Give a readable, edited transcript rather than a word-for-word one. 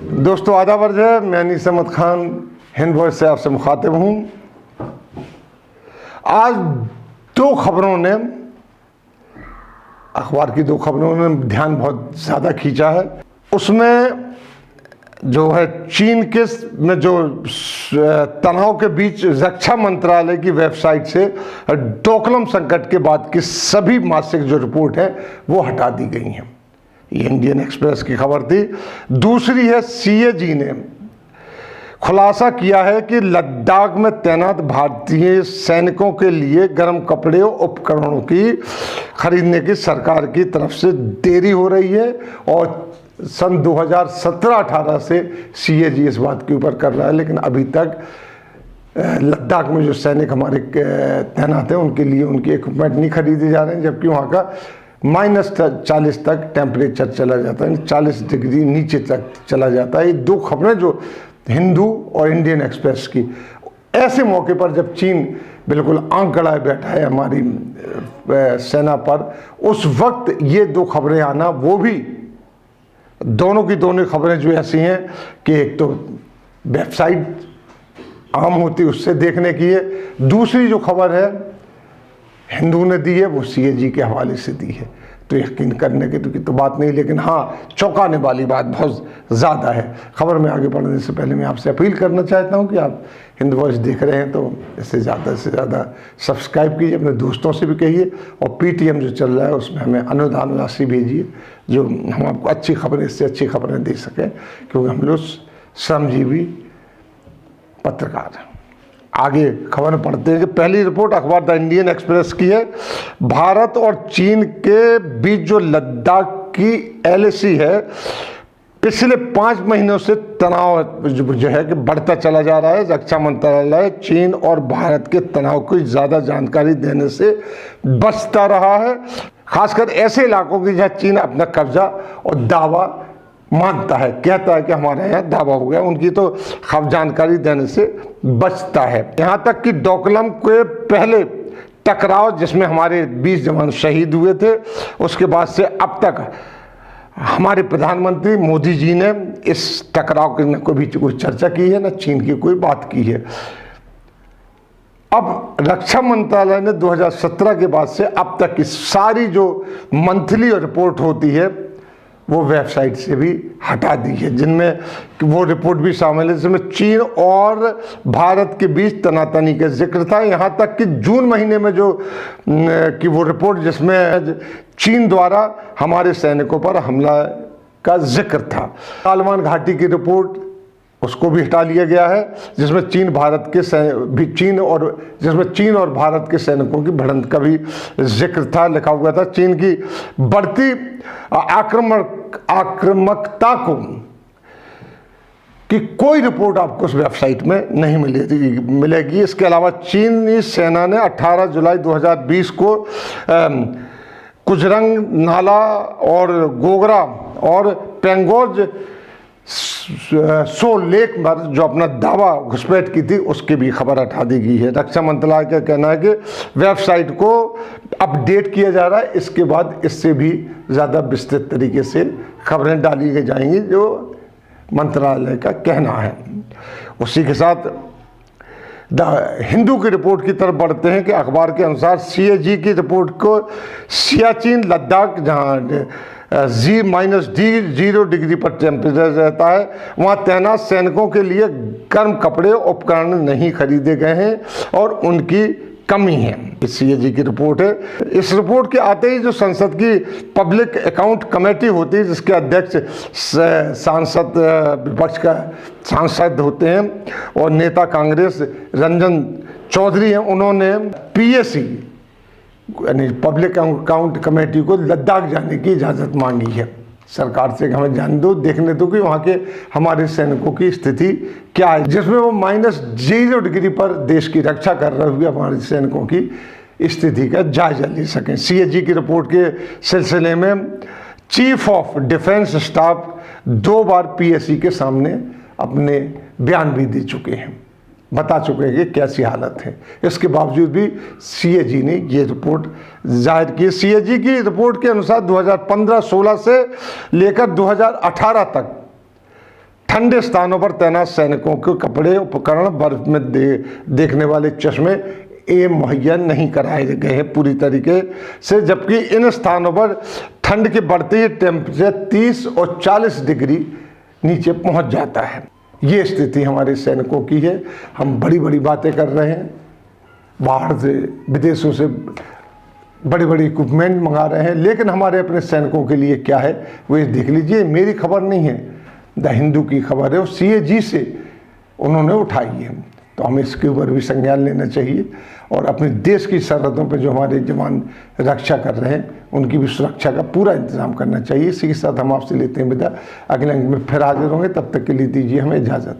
दोस्तों आदाब अर्ज़ है, मैं अनीस अहमद खान हिंद वॉइस से आपसे मुखातिब हूँ। आज दो खबरों ने, अखबार की दो खबरों ने ध्यान बहुत ज़्यादा खींचा है। उसमें जो है चीन के में जो तनाव के बीच रक्षा मंत्रालय की वेबसाइट से डोकलाम संकट के बाद की सभी मासिक जो रिपोर्ट है वो हटा दी गई हैं। ये इंडियन एक्सप्रेस की खबर थी। दूसरी है सीएजी ने खुलासा किया है कि लद्दाख में तैनात भारतीय सैनिकों के लिए गर्म कपड़े और उपकरणों की खरीदने की सरकार की तरफ से देरी हो रही है और सन 2017-18 से सीएजी इस बात के ऊपर कर रहा है, लेकिन अभी तक लद्दाख में जो सैनिक हमारे तैनात हैं उनके लिए उनके इक्विपमेंट नहीं खरीदे जा रहे हैं, जबकि वहाँ का -40 तक टेम्परेचर चला जाता है, 40 डिग्री नीचे तक चला जाता है। ये दो खबरें जो हिंदू और इंडियन एक्सप्रेस की, ऐसे मौके पर जब चीन बिल्कुल आंख गड़ाए बैठा है हमारी सेना पर, उस वक्त ये दो खबरें आना, वो भी दोनों की दोनों खबरें जो ऐसी हैं कि एक तो वेबसाइट आम होती उससे देखने की है, दूसरी जो खबर है हिंदू ने दी है वो सीएजी के हवाले से दी है, तो यकीन करने की तो बात नहीं, लेकिन हाँ चौंकाने वाली बात बहुत ज़्यादा है। खबर में आगे बढ़ने से पहले मैं आपसे अपील करना चाहता हूँ कि आप हिंद वॉइस देख रहे हैं तो इसे ज़्यादा से ज़्यादा सब्सक्राइब कीजिए, अपने दोस्तों से भी कहिए, और पीटीएम जो चल रहा है उसमें हमें अनुदान राशि भेजिए जो हम आपको अच्छी खबरें, इससे अच्छी खबरें दे सकें, क्योंकि हम लोग श्रमजीवी पत्रकार हैं। आगे खबर में पढ़ते हैं कि पहली रिपोर्ट अखबार द इंडियन एक्सप्रेस की है। भारत और चीन के बीच जो लद्दाख की एलएसी है, पिछले 5 महीनों से तनाव जो है कि बढ़ता चला जा रहा है। रक्षा मंत्रालय चीन और भारत के तनाव को ज़्यादा जानकारी देने से बचता रहा है, खासकर ऐसे इलाकों की जहाँ चीन अपना कब्जा और दावा मानता है, कहता है कि हमारे यहाँ दावा हो गया, उनकी तो खब जानकारी देने से बचता है। यहाँ तक कि डोकलाम के पहले टकराव जिसमें हमारे 20 जवान शहीद हुए थे, उसके बाद से अब तक हमारे प्रधानमंत्री मोदी जी ने इस टकराव की न कोई चर्चा की है, न चीन की कोई बात की है। अब रक्षा मंत्रालय ने 2017 के बाद से अब तक की सारी जो मंथली रिपोर्ट होती है वो वेबसाइट से भी हटा दी है, जिनमें वो रिपोर्ट भी शामिल है जिसमें चीन और भारत के बीच तनातनी का जिक्र था। यहाँ तक कि जून महीने में जो कि वो रिपोर्ट जिसमें चीन द्वारा हमारे सैनिकों पर हमला का जिक्र था। गालवान घाटी की रिपोर्ट उसको भी हटा लिया गया है, जिसमें चीन और भारत के सैनिकों की भिड़ंत का भी जिक्र था, लिखा हुआ था। चीन की बढ़ती आक्रामकता को कि कोई रिपोर्ट आपको उस वेबसाइट में नहीं मिलेगी। इसके अलावा चीनी सेना ने 18 जुलाई 2020 को कुजरंग नाला और गोगरा और पेंगोज सो लेक पर जो अपना दावा घुसपैठ की थी उसकी भी खबर हटा दी गई है। रक्षा मंत्रालय का कहना है कि वेबसाइट को अपडेट किया जा रहा है, इसके बाद इससे भी ज़्यादा विस्तृत तरीके से खबरें डाली जाएंगी, जो मंत्रालय का कहना है। उसी के साथ द हिंदू की रिपोर्ट की तरफ बढ़ते हैं कि अखबार के अनुसार सीएजी की रिपोर्ट को सियाचिन लद्दाख, जहाँ -0 डिग्री पर टेम्परेचर रहता है, वहाँ तैनात सैनिकों के लिए गर्म कपड़े उपकरण नहीं खरीदे गए हैं और उनकी कमी है। इस सीएजी की रिपोर्ट है। इस रिपोर्ट के आते ही जो संसद की पब्लिक अकाउंट कमेटी होती है, जिसके अध्यक्ष सांसद विपक्ष का सांसद होते हैं और नेता कांग्रेस रंजन चौधरी हैं, उन्होंने पीएसी यानी पब्लिक अकाउंट कमेटी को लद्दाख जाने की इजाज़त मांगी है सरकार से, हमें जाने दो, देखने दो कि वहाँ के हमारे सैनिकों की स्थिति क्या है, जिसमें वो -0 डिग्री पर देश की रक्षा कर रहे हुए हमारे सैनिकों की स्थिति का जायजा ले सकें। सीएजी की रिपोर्ट के सिलसिले में chief of defence staff 2 bar PAC के सामने अपने बयान भी दे चुके हैं, बता चुके हैं कि कैसी हालत है। इसके बावजूद भी सीएजी ने ये रिपोर्ट जाहिर की। सीएजी की रिपोर्ट के अनुसार 2015-16 से लेकर 2018 तक ठंडे स्थानों पर तैनात सैनिकों के कपड़े, उपकरण, बर्फ में देखने वाले चश्मे ये मुहैया नहीं कराए गए हैं पूरी तरीके से, जबकि इन स्थानों पर ठंड के बढ़ते ही टेम्परेचर 30 और 40 डिग्री नीचे पहुंच जाता है। ये स्थिति हमारे सैनिकों की है। हम बड़ी बड़ी बातें कर रहे हैं, बाहर से विदेशों से बड़ी बड़ी इक्विपमेंट मंगा रहे हैं, लेकिन हमारे अपने सैनिकों के लिए क्या है वो ये देख लीजिए। मेरी खबर नहीं है, द हिंदू की खबर है और CAG से उन्होंने उठाई है। तो हमें इसके ऊपर भी संज्ञान लेना चाहिए और अपने देश की सरहदों पर जो हमारे जवान रक्षा कर रहे हैं उनकी भी सुरक्षा का पूरा इंतजाम करना चाहिए। इसी के साथ हम आपसे लेते हैं विदा। अगले अंक में फिर हाजिर होंगे, तब तक के लिए दीजिए हमें इजाज़त।